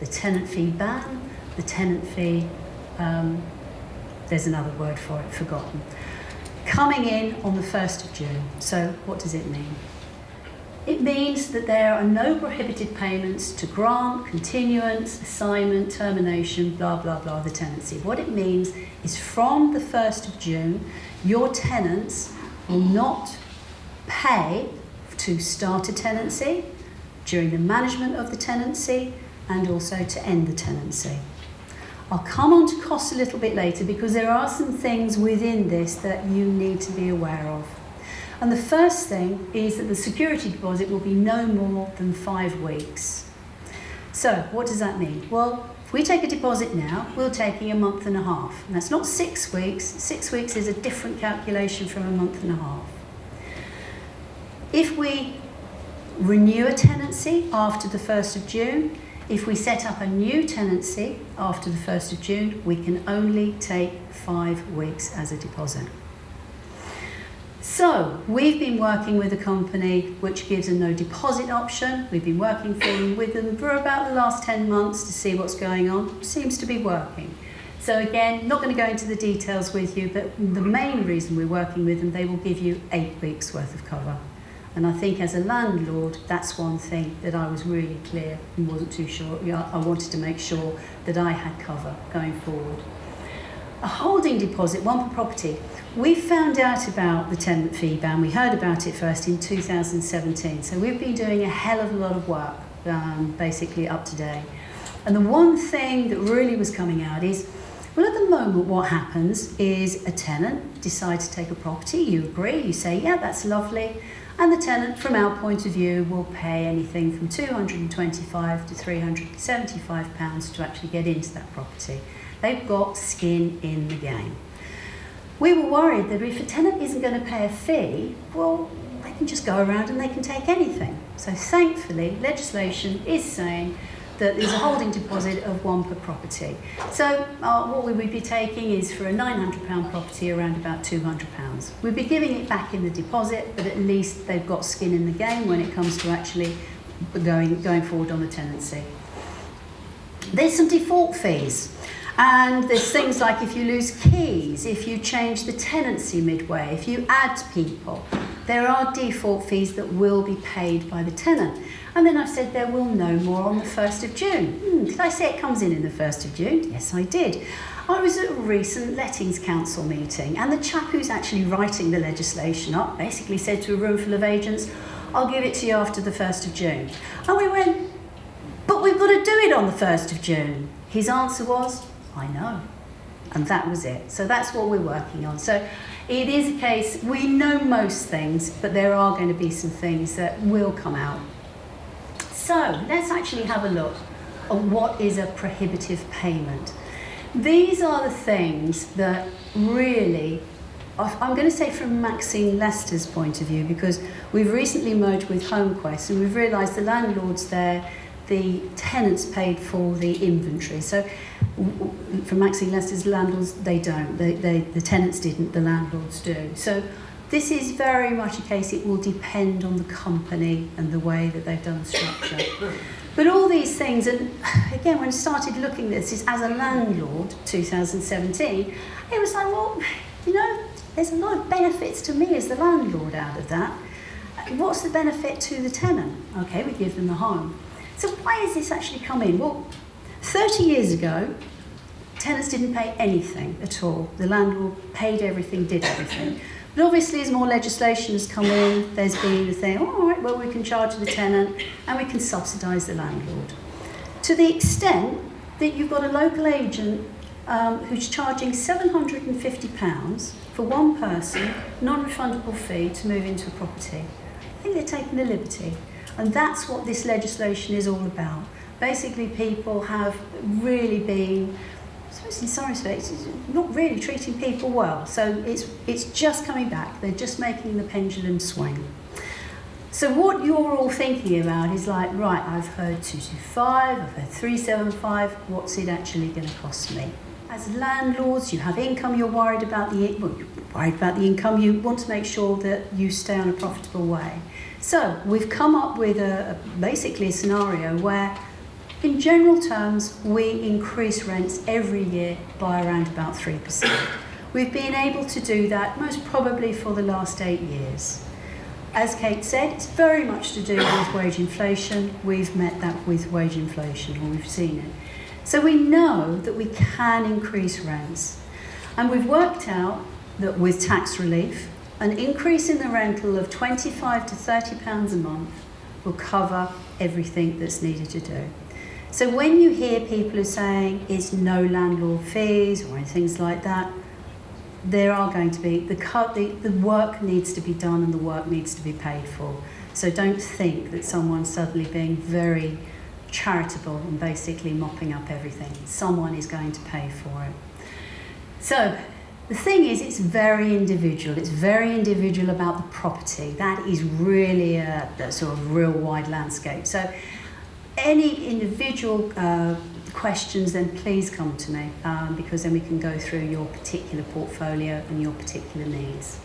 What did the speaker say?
the tenant fee ban, the tenant fee, there's another word for it, forgotten, coming in on the 1st of June. So what does it mean? It means that there are no prohibited payments to grant, continuance, assignment, termination, blah, blah, blah, the tenancy. What it means is from the 1st of June, your tenants will not pay to start a tenancy, during the management of the tenancy, and also to end the tenancy. I'll come on to costs a little bit later because there are some things within this that you need to be aware of. And the first thing is that the security deposit will be no more than 5 weeks. So what does that mean? Well, if we take a deposit now, we're taking a month and a half. And that's not 6 weeks. 6 weeks is a different calculation from a month and a half. If we renew a tenancy after the 1st of June, if we set up a new tenancy after the 1st of June, we can only take 5 weeks as a deposit. So we've been working with a company which gives a no deposit option. We've been working with them for about the last 10 months to see what's going on. Seems to be working. So again, not going to go into the details with you, but the main reason we're working with them, they will give you 8 weeks worth of cover. And I think as a landlord, that's one thing that I was really clear and wasn't too sure. I wanted to make sure that I had cover going forward. A holding deposit, one per property. We found out about the tenant fee ban. We heard about it first in 2017. So we've been doing a hell of a lot of work, basically up to date. And the one thing that really was coming out is, well, at the moment, what happens is a tenant decides to take a property. You agree, you say, yeah, that's lovely. And the tenant, from our point of view, will pay anything from £225 to £375 to actually get into that property. They've got skin in the game. We were worried that if a tenant isn't going to pay a fee, well, they can just go around and they can take anything. So thankfully, legislation is saying that there's a holding deposit of 1 per property. So what we would be taking is for a £900 property around about £200. We'd be giving it back in the deposit, but at least they've got skin in the game when it comes to actually going forward on the tenancy. There's some default fees. And there's things like if you lose keys, if you change the tenancy midway, if you add people, there are default fees that will be paid by the tenant. And then I said there will no more on the 1st of June. Did I say it comes in the 1st of June? Yes, I did. I was at a recent Lettings Council meeting, and the chap who's actually writing the legislation up basically said to a room full of agents, I'll give it to you after the 1st of June. And we went, but we've got to do it on the 1st of June. His answer was, I know. And that was it. So that's what we're working on. So it is a case, we know most things, but there are going to be some things that will come out. So let's actually have a look at what is a prohibitive payment. These are the things that really, I'm going to say from Maxine Lester's point of view, because we've recently merged with HomeQuest and we've realised the landlords there, the tenants paid for the inventory. So from Maxine Lester's landlords, they don't. The tenants didn't, the landlords do. So this is very much a case, it will depend on the company and the way that they've done the structure. But all these things, and again, when I started looking at this, is as a landlord, 2017, it was like, well, you know, there's a lot of benefits to me as the landlord out of that. What's the benefit to the tenant? Okay, we give them the home. So why has this actually come in? Well, 30 years ago, tenants didn't pay anything at all. The landlord paid everything, did everything. But obviously, as more legislation has come in, there's been a thing, oh, all right, well, we can charge the tenant and we can subsidise the landlord. To the extent that you've got a local agent who's charging £750 for one person, non-refundable fee to move into a property. I think they're taking a liberty. And that's what this legislation is all about. Basically, people have really been, I suppose in some respects, not really treating people well. So it's just coming back. They're just making the pendulum swing. So what you're all thinking about is like, right, I've heard 225, I've heard 375, what's it actually going to cost me? As landlords, you have income, you're worried about the income, you want to make sure that you stay on a profitable way. So we've come up with basically a scenario where In general terms, we increase rents every year by around about 3%. We've been able to do that most probably for the last 8 years. As Kate said, it's very much to do with wage inflation. We've met that with wage inflation, or we've seen it. So we know that we can increase rents. And we've worked out that with tax relief, an increase in the rental of £25 to £30 a month will cover everything that's needed to do. So when you hear people who are saying it's no landlord fees or things like that, there are going to be, the work needs to be done and the work needs to be paid for. So don't think that someone's suddenly being very charitable and basically mopping up everything. Someone is going to pay for it. So the thing is, it's very individual. It's very individual about the property. That is really a sort of real wide landscape. So any individual questions, then please come to me, because then we can go through your particular portfolio and your particular needs.